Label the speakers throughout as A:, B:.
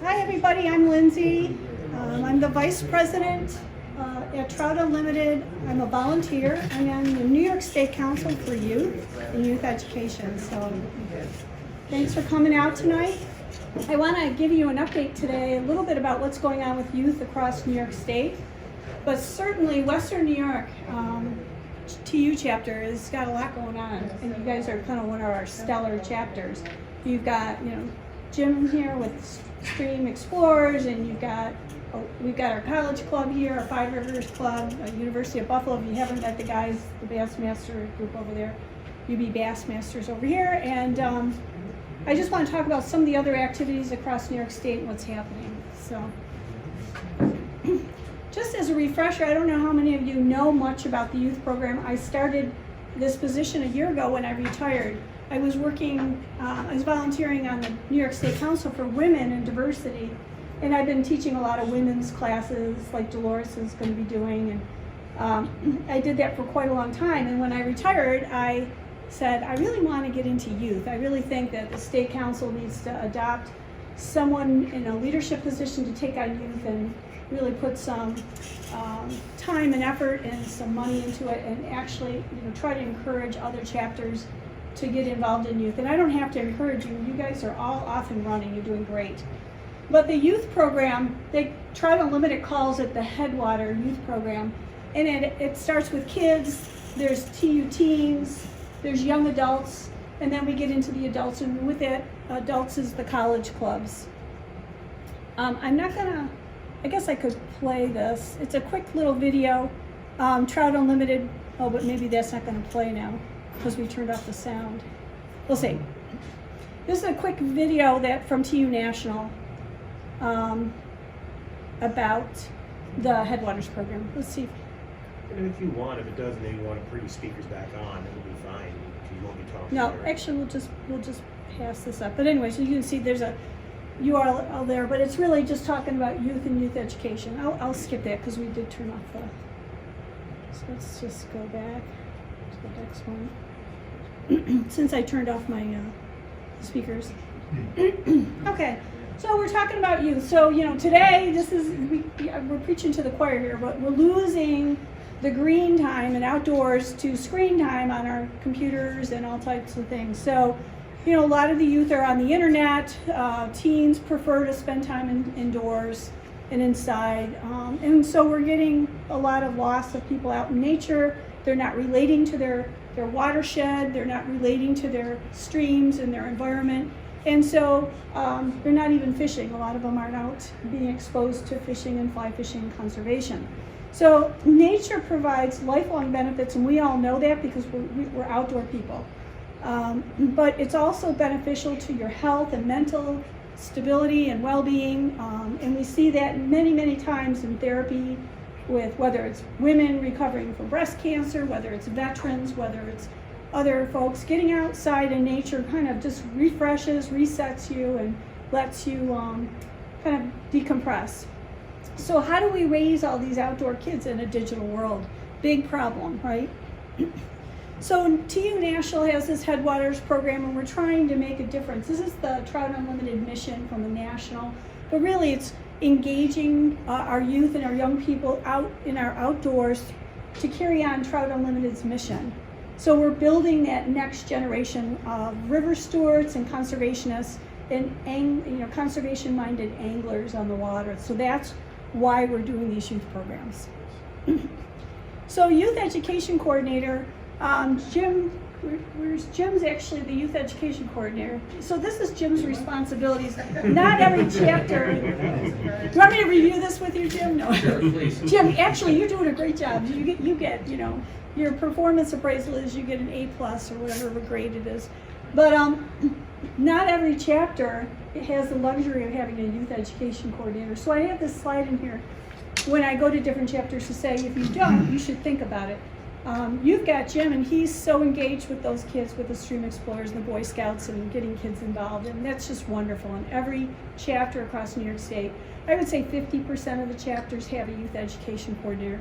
A: Hi everybody, I'm Lindsay. I'm the Vice President at Trout Unlimited. I'm a volunteer. I'm on the New York State Council for Youth and Youth Education. So thanks for coming out tonight. I want to give you an update today, a little bit about what's going on with youth across New York State. But certainly Western New York TU chapter has got a lot going on, and you guys are kind of one of our stellar chapters. You've got, Jim here with Stream Explorers, and we've got our college club here, our Five Rivers Club, University of Buffalo. If you haven't met the guys, the Bassmaster group over there, UB Bassmasters over here. And I just want to talk about some of the other activities across New York State and what's happening. So, just as a refresher, I don't know how many of you know much about the youth program. I started this position a year ago when I retired. I was volunteering on the New York State Council for Women and Diversity, and I've been teaching a lot of women's classes like Dolores is going to be doing, and I did that for quite a long time. And when I retired, I said, I really want to get into youth. I really think that the State Council needs to adopt someone in a leadership position to take on youth and really put some time and effort and some money into it, and actually try to encourage other chapters to get involved in youth. And I don't have to encourage you. You guys are all off and running. You're doing great. But the youth program, Trout Unlimited calls it the Headwater Youth Program. And it starts with kids. There's TU teens. There's young adults. And then we get into the adults. And with that, adults is the college clubs. I'm not going to, I guess I could play this. It's a quick little video. Trout Unlimited, but maybe that's not going to play now because we turned off the sound. We'll see. This is a quick video from TU National about the Headwaters program. Let's see.
B: And if you want, if it does, maybe you want to put your speakers back on, it'll be fine. You won't be talking.
A: No,
B: there.
A: actually, we'll just pass this up. But anyway, so you can see there's a URL there, but it's really just talking about youth and youth education. I'll skip that because we did turn off the. So let's just go back to the next one. Since I turned off my speakers. Okay, so we're talking about youth. So today we're preaching to the choir here, but we're losing the green time and outdoors to screen time on our computers and all types of things. So a lot of the youth are on the internet. Teens prefer to spend time indoors and inside, and so we're getting a lot of loss of people out in nature. They're not relating to their watershed. They're not relating to their streams and their environment. And so they're not even fishing. A lot of them aren't out being exposed to fishing and fly fishing and conservation. So nature provides lifelong benefits, and we all know that because we're outdoor people. But it's also beneficial to your health and mental stability and well-being. And we see that many, many times in therapy, with whether it's women recovering from breast cancer, whether it's veterans, whether it's other folks. Getting outside in nature kind of just refreshes, resets you, and lets you kind of decompress. So how do we raise all these outdoor kids in a digital world? Big problem, right? So TU National has this Headwaters program, and we're trying to make a difference. This is the Trout Unlimited mission from the National, but really it's engaging our youth and our young people out in our outdoors to carry on Trout Unlimited's mission. So we're building that next generation of river stewards and conservationists and conservation-minded anglers on the water. So that's why we're doing these youth programs. So youth education coordinator, Jim's actually the youth education coordinator. So this is Jim's responsibilities. Not every chapter. Do you want me to review this with you, Jim? No.
B: Sure, please.
A: Jim, actually, you're doing a great job. You get, your performance appraisal is you get an A+ or whatever grade it is. But not every chapter has the luxury of having a youth education coordinator. So I have this slide in here when I go to different chapters to say, if you don't, you should think about it. You've got Jim, and he's so engaged with those kids, with the Stream Explorers and the Boy Scouts, and getting kids involved, and that's just wonderful. In every chapter across New York State, I would say 50% of the chapters have a youth education coordinator.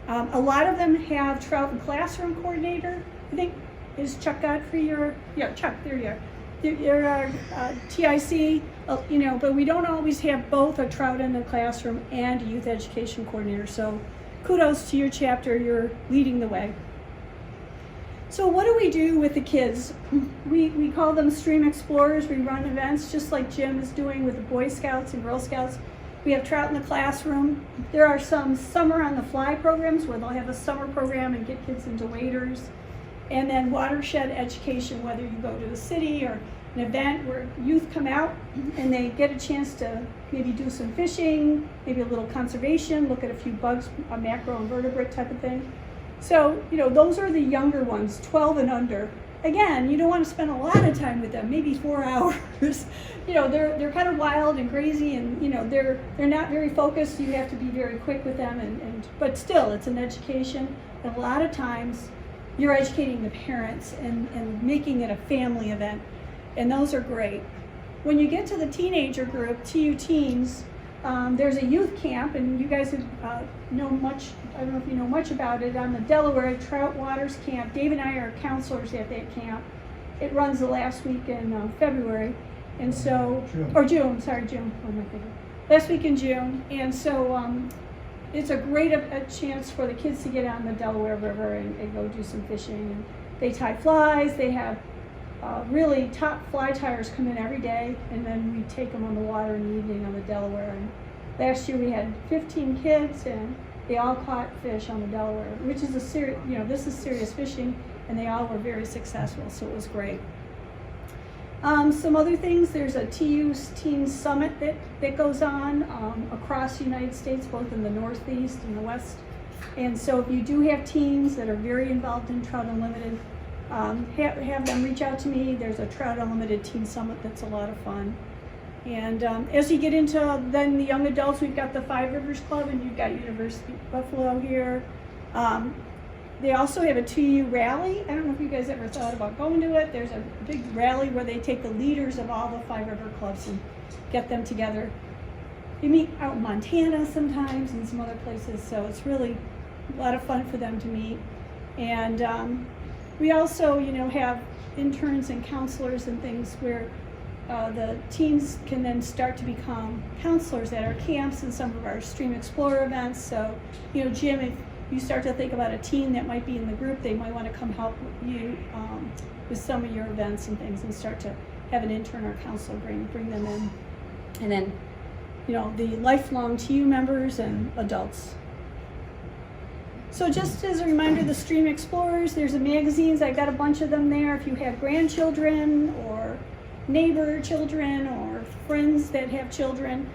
A: A lot of them have Trout and Classroom coordinator. I think, is Chuck Godfrey your, yeah, Chuck, there you are. there are TIC, but we don't always have both a trout in the classroom and a youth education coordinator. So kudos to your chapter, you're leading the way. So what do we do with the kids? We call them stream explorers. We run events just like Jim is doing with the Boy Scouts and Girl Scouts. We have trout in the classroom. There are some summer on the fly programs where they'll have a summer program and get kids into waders. And then watershed education, whether you go to the city or an event where youth come out and they get a chance to maybe do some fishing, maybe a little conservation, look at a few bugs, a macroinvertebrate type of thing. So, those are the younger ones, 12 and under. Again, you don't want to spend a lot of time with them, maybe 4 hours. They're kind of wild and crazy, and they're not very focused. You have to be very quick with them, but still, it's an education. And a lot of times, you're educating the parents and making it a family event, and those are great. When you get to the teenager group, TU Teens, there's a youth camp, and you guys know much. I don't know if you know much about it. On the Delaware Trout Waters Camp, Dave and I are counselors at that camp. It runs the last week in February, and so June. Oh my goodness, last week in June, and so it's a great a chance for the kids to get on the Delaware River and go do some fishing. And they tie flies. They have really top fly tyers come in every day, and then we take them on the water in the evening on the Delaware. And last year we had 15 kids, and they all caught fish on the Delaware, which is this is serious fishing, and they all were very successful, so it was great. Some other things, there's a TU Teen Summit that goes on across the United States, both in the Northeast and the West. And so if you do have teens that are very involved in Trout Unlimited, have them reach out to me. There's a Trout Unlimited Teen Summit that's a lot of fun. And as you get into then the young adults, we've got the Five Rivers Club, and you've got University of Buffalo here. They also have a 2U rally. I don't know if you guys ever thought about going to it. There's a big rally where they take the leaders of all the Five River clubs and get them together. They meet out in Montana sometimes and some other places, so it's really a lot of fun for them to meet. And we also, have interns and counselors and things where the teens can then start to become counselors at our camps and some of our Stream Explorer events. So, Jim, if you start to think about a teen that might be in the group, they might want to come help you with some of your events and things, and start to have an intern or counselor bring them in. And then, the lifelong TU members and adults. So just as a reminder, the Stream Explorers, there's the magazines. I've got a bunch of them there. If you have grandchildren or neighbor children or friends that have children,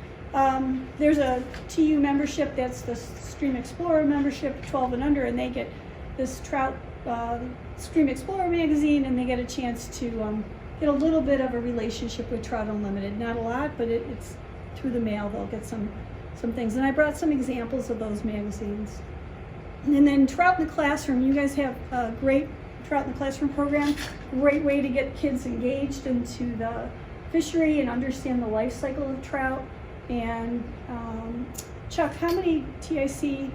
A: there's a TU membership that's the Stream Explorer membership, 12 and under, and they get this Trout Stream Explorer magazine, and they get a chance to get a little bit of a relationship with Trout Unlimited. Not a lot, but it's through the mail. They'll get some things, and I brought some examples of those magazines. And then Trout in the Classroom, you guys have a great Trout in the Classroom program. Great way to get kids engaged into the fishery and understand the life cycle of trout. And Chuck, how many TIC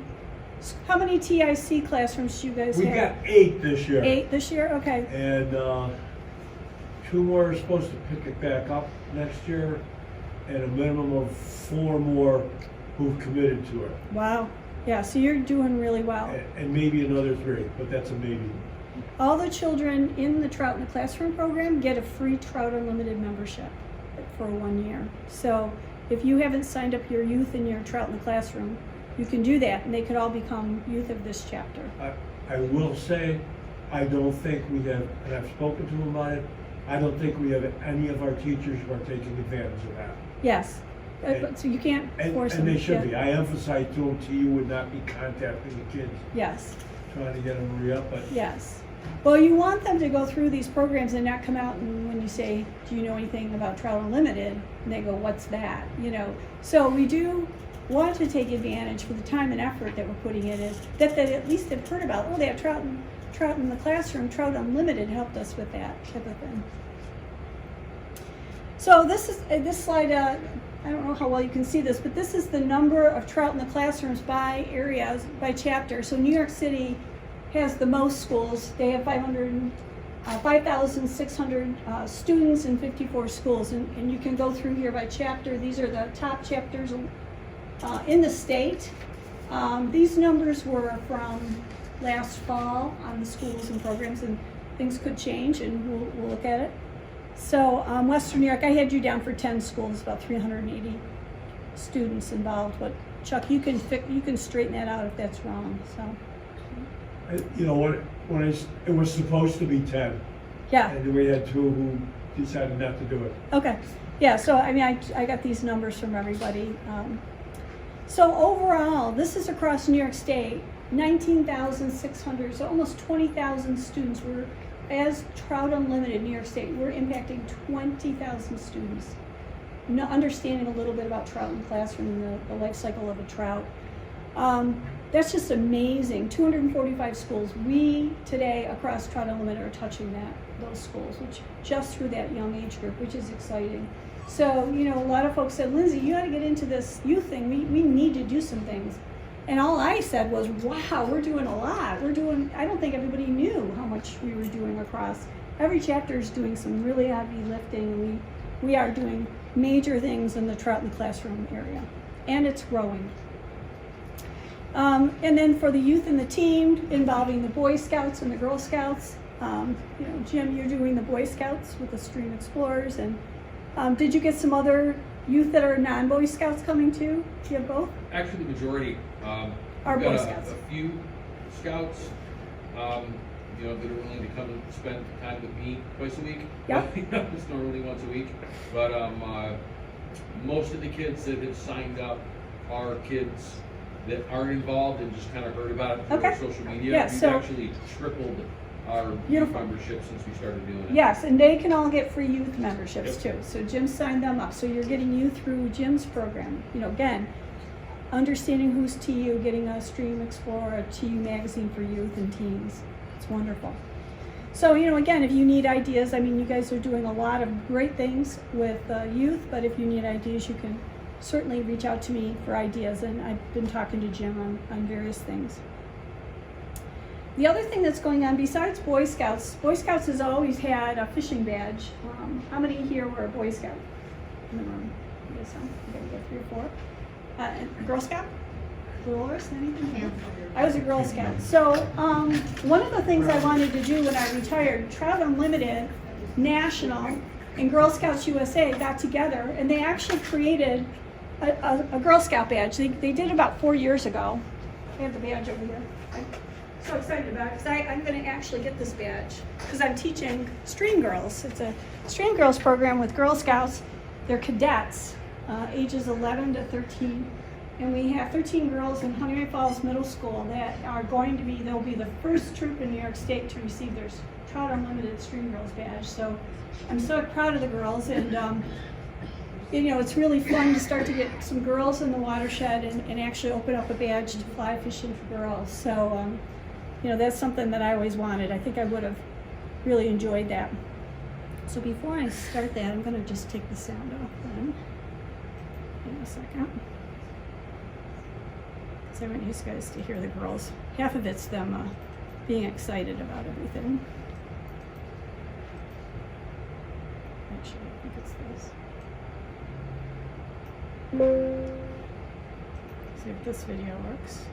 A: classrooms do you guys have?
C: We got 8 this year.
A: 8 this year, okay.
C: And 2 more are supposed to pick it back up next year, and a minimum of 4 more who've committed to it.
A: Wow. Yeah, so you're doing really well.
C: And maybe another 3, but that's a maybe.
A: All the children in the Trout in the Classroom program get a free Trout Unlimited membership for 1 year. So if you haven't signed up your youth in your Trout in the Classroom, you can do that, and they could all become youth of this chapter.
C: I will say, I don't think we have, and I've spoken to them about it, I don't think we have any of our teachers who are taking advantage of that.
A: Yes. So you can't force them.
C: And they should be. I emphasize to them, TU would not be contacting the kids.
A: Yes.
C: Trying to get them to re-up, but.
A: Yes. Well, you want them to go through these programs and not come out and when you say, do you know anything about Trout Unlimited? And they go, what's that? So we do want to take advantage for the time and effort that we're putting in is that they at least have heard about, they have Trout in the Classroom. Trout Unlimited helped us with that type of thing. So this slide, I don't know how well you can see this, but this is the number of Trout in the Classrooms by areas, by chapter. So New York City has the most schools. They have 500, 5,600 students in 54 schools, and you can go through here by chapter. These are the top chapters in the state. These numbers were from last fall on the schools and programs, and things could change, and we'll look at it. So Western New York, I had you down for 10 schools, about 380 students involved, but Chuck, you can straighten that out if that's wrong. So,
C: You know, when it was supposed to be 10.
A: yeah.
C: And then we had 2 who decided not to do it.
A: Okay. Yeah. So I mean, I got these numbers from everybody. So overall, this is across New York State. 19,600, so almost 20,000 students were, as Trout Unlimited New York State, we're impacting 20,000 students. Understanding a little bit about trout in the classroom and the life cycle of a trout. That's just amazing. 245 schools. We today across Trout Unlimited are touching those schools, which just through that young age group, which is exciting. So, you know, a lot of folks said, Lindsay, you got to get into this youth thing. We need to do some things. And all I said was, wow, we're doing a lot. I don't think everybody knew how much we were doing across. Every chapter is doing some really heavy lifting. We are doing major things in the trout in the classroom area, and it's growing. And then for the youth and the team, involving the Boy Scouts and the Girl Scouts, you know, Jim, you're doing the Boy Scouts with the Stream Explorers, and did you get some other youth that are non-Boy Scouts coming too? Do you have both?
D: Actually, the majority
A: Are
D: we've got
A: Boy Scouts.
D: A few scouts, you know, that are willing to come and spend time with me twice a week.
A: Yep.
D: You know, it's normally once a week. But most of the kids that have signed up are kids that aren't involved and just kind of heard about it through
A: Okay.
D: our social media.
A: Yeah,
D: We've
A: so-
D: actually tripled our
A: Beautiful.
D: membership since we started doing it.
A: Yes, and they can all get free youth memberships
D: Yep.
A: too. So Jim signed them up. So you're getting you through Jim's program. You know, again, understanding who's TU, getting a Stream Explorer, a TU magazine for youth and teens. It's wonderful. So, you know, again, if you need ideas, I mean, you guys are doing a lot of great things with youth, but if you need ideas, you can certainly reach out to me for ideas. And I've been talking to Jim on various things. The other thing that's going on besides Boy Scouts has always had a fishing badge. How many here were a Boy Scout in the room? I guess some. Okay, we got 3 or 4. And Girl Scout? Dolores, anything?
E: Yeah.
A: I was a Girl Scout. So one of the things I wanted to do when I retired, Trout Unlimited, National, and Girl Scouts USA got together, and they actually created a Girl Scout badge. They did it about 4 years ago. I have the badge over here. I'm so excited about it because I'm going to actually get this badge because I'm teaching Stream Girls. It's a Stream Girls program with Girl Scouts. They're cadets, ages 11 to 13. And we have 13 girls in Honey Falls Middle School that are they'll be the first troop in New York State to receive their Trout Unlimited Stream Girls badge. So I'm so proud of the girls, and you know, it's really fun to start to get some girls in the watershed and actually open up a badge to fly fishing for girls. So, you know, that's something that I always wanted. I think I would have really enjoyed that. So before I start that, I'm going to just take the sound off then. In a second. I want you guys to hear the girls. Half of it's them being excited about everything. Actually, I think it's this. See if this video works.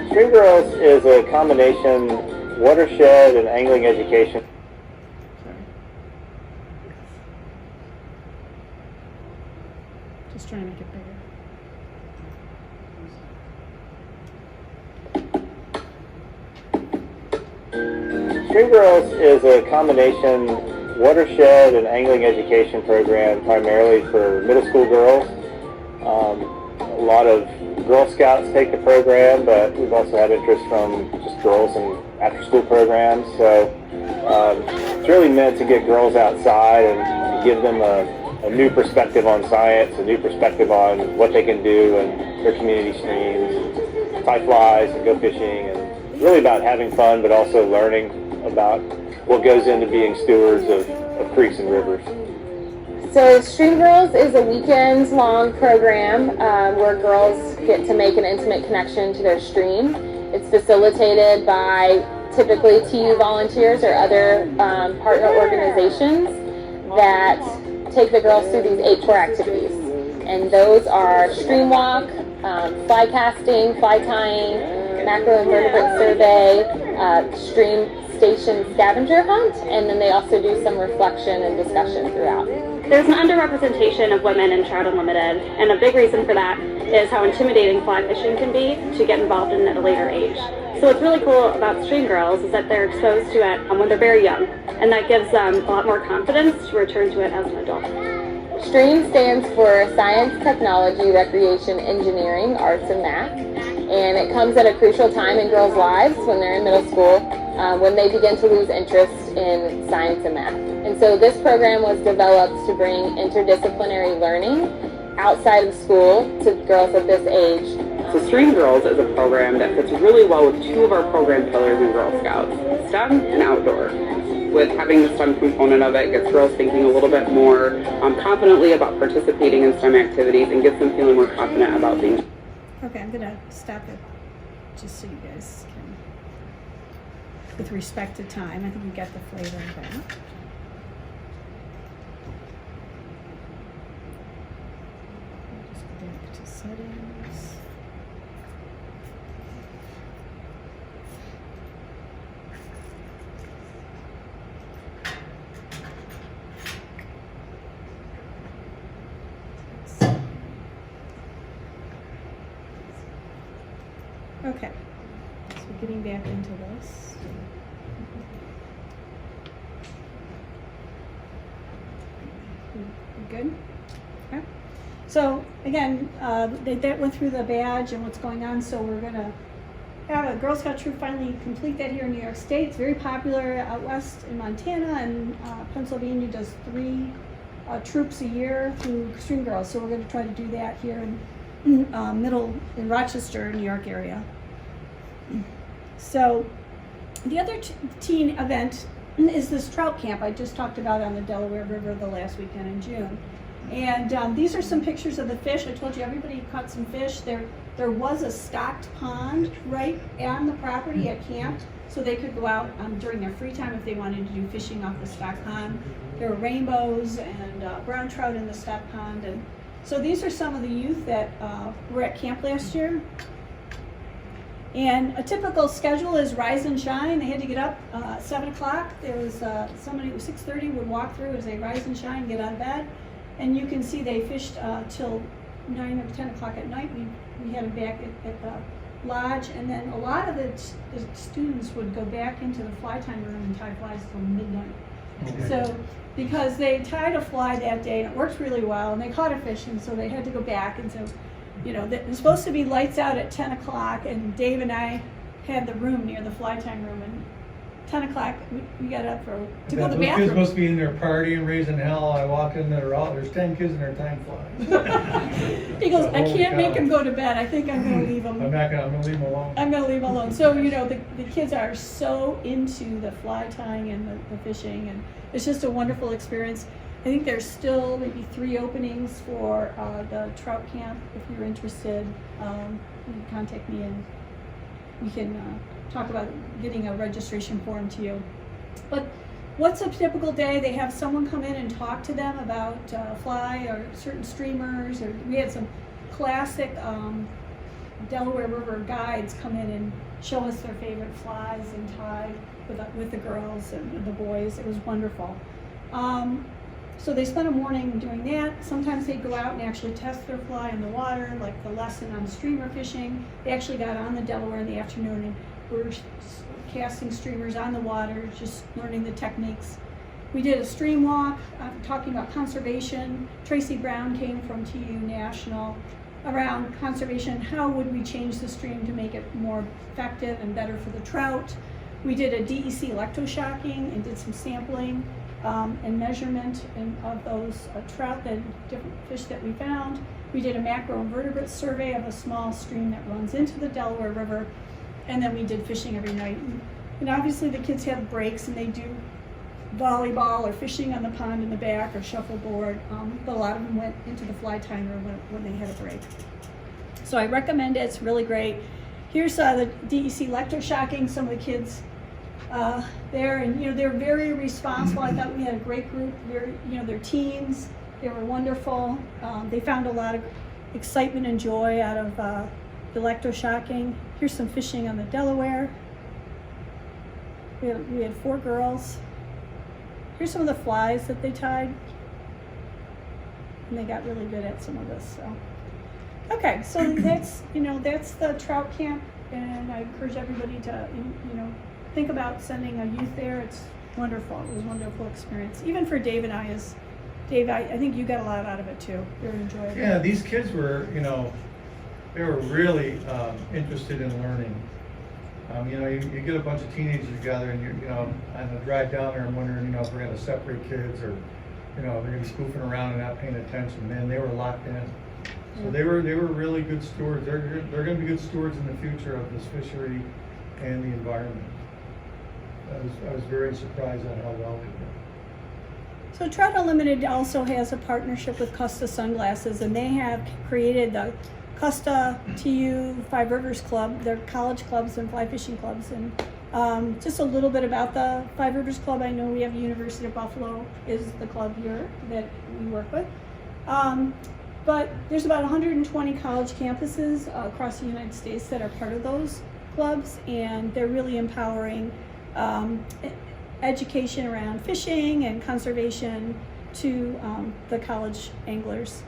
F: Stream Girls is a combination watershed and angling education.
A: Sorry. Just trying to make it bigger.
F: Stream Girls is a combination watershed and angling education program primarily for middle school girls. A lot of Girl Scouts take the program, but we've also had interest from just girls and after-school programs. So it's really meant to get girls outside and give them a new perspective on science, a new perspective on what they can do in their community streams, tie flies and go fishing, and really about having fun, but also learning about what goes into being stewards of creeks and rivers.
E: So Stream Girls is a weekend-long program where girls get to make an intimate connection to their stream. It's facilitated by typically TU volunteers or other partner organizations that take the girls through these 8 tour activities. And those are stream walk, fly casting, fly tying, macroinvertebrate survey, stream station scavenger hunt, and then they also do some reflection and discussion throughout.
G: There's an underrepresentation of women in Trout Unlimited, and a big reason for that is how intimidating fly fishing can be to get involved in at a later age. So what's really cool about Stream Girls is that they're exposed to it when they're very young, and that gives them a lot more confidence to return to it as an adult.
E: STREAM stands for Science, Technology, Recreation, Engineering, Arts, and Math. And it comes at a crucial time in girls' lives when they're in middle school, when they begin to lose interest in science and math. And so this program was developed to bring interdisciplinary learning outside of school to girls of this age.
H: So Stream Girls is a program that fits really well with 2 of our program pillars in Girl Scouts, STEM and outdoor. With having the STEM component of it, gets girls thinking a little bit more confidently about participating in STEM activities and gets them feeling more confident about things.
A: Okay, I'm gonna stop it just so you guys can, with respect to time, I think you get the flavor of that. Just go back to settings. Okay, so getting back into this. You good? Okay. So again, they went through the badge and what's going on, so we're gonna have a Girl Scout troop finally complete that here in New York State. It's very popular out west in Montana, and Pennsylvania does 3 troops a year through Stream Girls, so we're gonna try to do that here in in Rochester, New York area. So the other teen event is this trout camp I just talked about on the Delaware River the last weekend in June. And these are some pictures of the fish. I told you everybody caught some fish. There was a stocked pond right on the property at camp, so they could go out during their free time if they wanted to do fishing off the stocked pond. There were rainbows and brown trout in the stocked pond. And so these are some of the youth that were at camp last year. And a typical schedule is rise and shine. They had to get up 7 o'clock. There was somebody who 6:30 would walk through as they rise and shine, get out of bed. And you can see they fished till 9 or 10 o'clock at night. We had them back at the lodge. And then a lot of the students would go back into the fly time room and tie flies till midnight. Okay. So because they tied a fly that day and it worked really well, and they caught a fish, and so they had to go back. And so, you know, there's supposed to be lights out at 10 o'clock, and Dave and I had the room near the fly time room, and 10 o'clock we got up to go to the
I: Those
A: bathroom.
I: kids must be in there partying, raising hell. I walk in there, there's 10 kids in there time flies.
A: He goes, I
I: Holy
A: can't make
I: cow.
A: him go to bed. I think I'm going to leave him.
I: I'm gonna leave them alone.
A: I'm going to leave him alone. So, you know, the kids are so into the fly tying and the fishing, and it's just a wonderful experience. I think there's still maybe 3 openings for the trout camp. If you're interested, you can contact me and we can talk about getting a registration form to you. But what's a typical day? They have someone come in and talk to them about fly or certain streamers, or we had some classic Delaware River guides come in and show us their favorite flies and tie with the girls and the boys. It was wonderful. So they spent a morning doing that. Sometimes they'd go out and actually test their fly in the water, like the lesson on streamer fishing. They actually got on the Delaware in the afternoon and were casting streamers on the water, just learning the techniques. We did a stream walk, talking about conservation. Tracy Brown came from TU National around conservation. How would we change the stream to make it more effective and better for the trout? We did a DEC electroshocking and did some sampling and measurement of those trout, the different fish that we found. We did a macroinvertebrate survey of a small stream that runs into the Delaware River, and then we did fishing every night. And obviously the kids have breaks and they do volleyball or fishing on the pond in the back or shuffleboard, but a lot of them went into the fly timer when they had a break. So I recommend it, it's really great. Here's the DEC electroshocking, some of the kids there, and they're very responsible. I thought we had a great group. They're teens, they were wonderful. They found a lot of excitement and joy out of electroshocking. Here's some fishing on the Delaware. We had 4 girls. Here's some of the flies that they tied. And they got really good at some of this. So, okay, so that's the trout camp, and I encourage everybody to think about sending a youth there. It's wonderful. It was a wonderful experience, even for Dave and I. Dave, I think you got a lot out of it too. Very enjoyable.
I: Yeah, these kids were, they were really interested in learning. You get a bunch of teenagers together, and on the drive down there, I'm wondering, if we're going to separate kids, or, they're going to be spoofing around and not paying attention. Man, they were locked in. So they were really good stewards. They're going to be good stewards in the future of this fishery and the environment. I was very surprised at how well they did.
A: So Trout Unlimited also has a partnership with Custa Sunglasses, and they have created the Custa TU Five Rivers Club. They're college clubs and fly fishing clubs. And just a little bit about the Five Rivers Club. I know we have University of Buffalo is the club here that we work with. But there's about 120 college campuses across the United States that are part of those clubs, and they're really empowering education around fishing and conservation to the college anglers.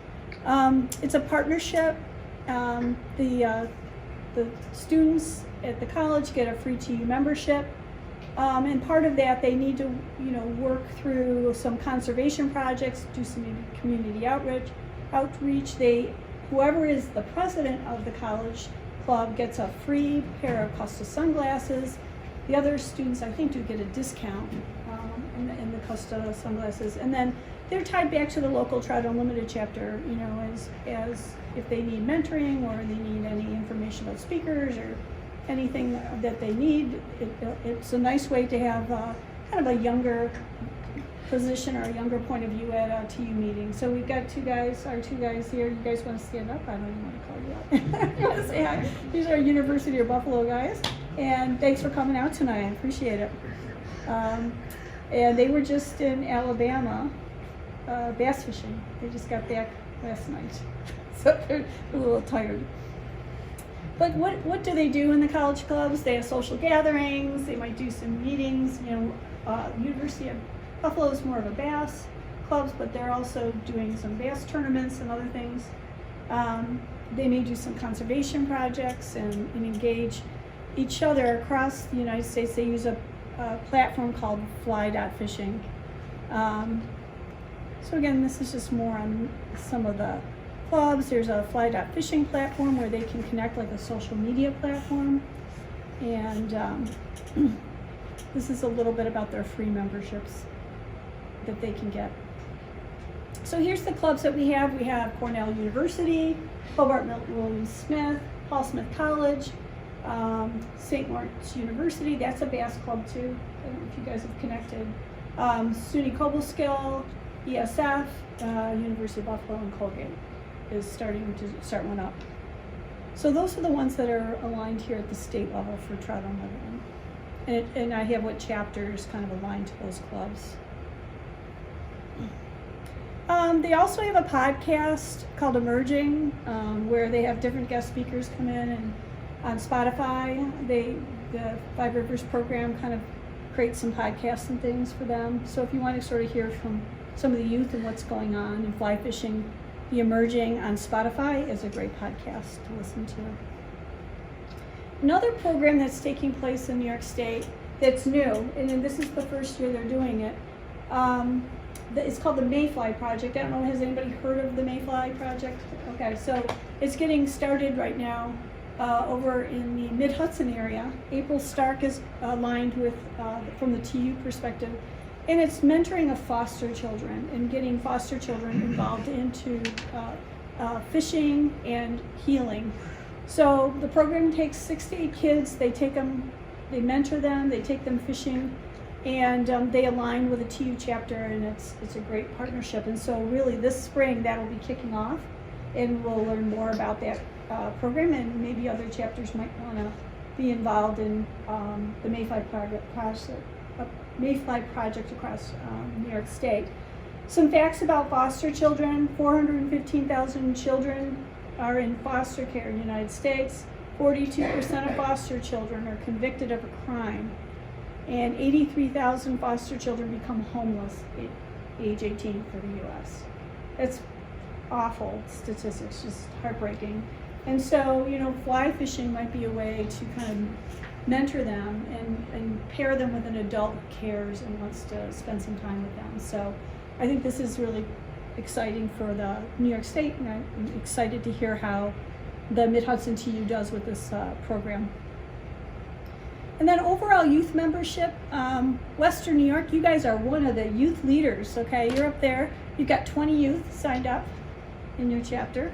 A: It's a partnership. The students at the college get a free TU membership, and part of that they need to work through some conservation projects, do some community outreach. Whoever is the president of the college club gets a free pair of Custa sunglasses. The other students, I think, do get a discount in the Custa sunglasses, and then they're tied back to the local Trout Unlimited chapter, as if they need mentoring or they need any information about speakers or anything that they need. It's a nice way to have kind of a younger position or a younger point of view at a TU meeting. So we've got our two guys here. You guys want to stand up? I don't even want to call you out. You want to say hi? These are University of Buffalo guys. And thanks for coming out tonight. I appreciate it. And they were just in Alabama bass fishing. They just got back last night. So they're a little tired. But what do they do in the college clubs? They have social gatherings. They might do some meetings. University of Buffalo is more of a bass clubs, but they're also doing some bass tournaments and other things. They may do some conservation projects and engage each other across the United States. They use a platform called Fly.Fishing. So again, this is just more on some of the clubs. There's a Fly.Fishing platform where they can connect, like a social media platform. And this is a little bit about their free memberships that they can get. So here's the clubs that we have. We have Cornell University, Hobart William Smith, Paul Smith College, St. Lawrence University. That's a bass club too. I don't know if you guys have connected. SUNY Cobleskill, ESF, University of Buffalo, and Colgate is starting to start one up. So those are the ones that are aligned here at the state level for Trout Unlimited. And I have what chapters kind of aligned to those clubs. They also have a podcast called Emerging, where they have different guest speakers come in, and on Spotify, the Five Rivers program kind of creates some podcasts and things for them. So if you want to sort of hear from some of the youth and what's going on in fly fishing, the Emerging on Spotify is a great podcast to listen to. Another program that's taking place in New York State that's new, and this is the first year they're doing it, it's called the Mayfly Project. I don't know, has anybody heard of the Mayfly Project? Okay, so it's getting started right now over in the Mid-Hudson area. April Stark is aligned with, from the TU perspective, and it's mentoring of foster children and getting foster children involved into fishing and healing. So the program takes 6 to 8 kids. They take them, they mentor them, they take them fishing, And they align with the TU chapter, and it's a great partnership. And so really this spring that will be kicking off, and we'll learn more about that program, and maybe other chapters might want to be involved in the Mayfly project across New York State. Some facts about foster children: 415,000 children are in foster care in the United States. 42% of foster children are convicted of a crime. And 83,000 foster children become homeless at age 18 for the U.S. It's awful statistics, just heartbreaking. And so, you know, fly fishing might be a way to kind of mentor them and pair them with an adult who cares and wants to spend some time with them. So I think this is really exciting for the New York State, and I'm excited to hear how the Mid-Hudson TU does with this program. And then overall youth membership, Western New York, you guys are one of the youth leaders, okay? You're up there. You've got 20 youth signed up in your chapter.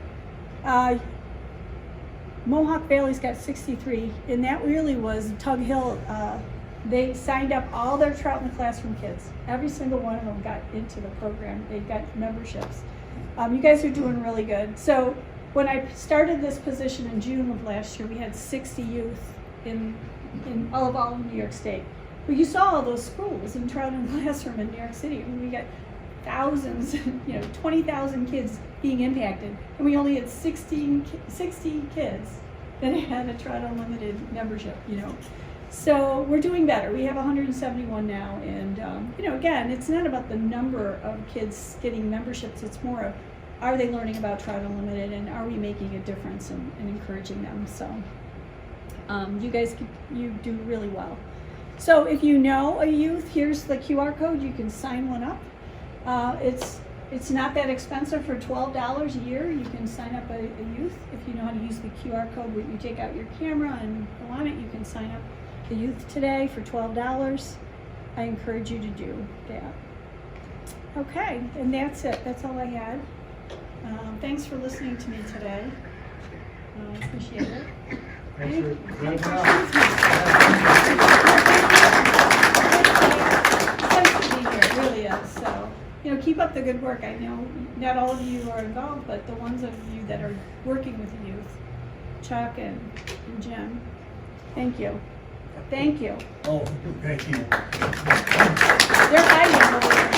A: Mohawk Valley's got 63, and that really was Tug Hill. They signed up all their Trout in the Classroom kids. Every single one of them got into the program. They got memberships. You guys are doing really good. So when I started this position in June of last year, we had 60 youth in all of New York State. But you saw all those schools in Trout in the Classroom in New York City. I mean, we got thousands, 20,000 kids being impacted, and we only had 60 kids that had a Trout Unlimited membership, So we're doing better. We have 171 now, and again, it's not about the number of kids getting memberships. It's more of, are they learning about Trout Unlimited, and are we making a difference and encouraging them? So you guys, you do really well. So if you know a youth, here's the QR code. You can sign one up. It's not that expensive. For $12 a year, you can sign up a youth. If you know how to use the QR code, where you take out your camera and go on it, you can sign up the youth today for $12. I encourage you to do that. Okay, and that's it. That's all I had. Thanks for listening to me today. I appreciate it.
C: Thanks for
A: Any
C: good
A: questions? It's nice to be here. It really is. So, keep up the good work. I know not all of you are involved, but the ones of you that are working with the youth, Chuck and Jim, thank you. Thank you.
C: Oh, thank you.
A: They're hiding over there.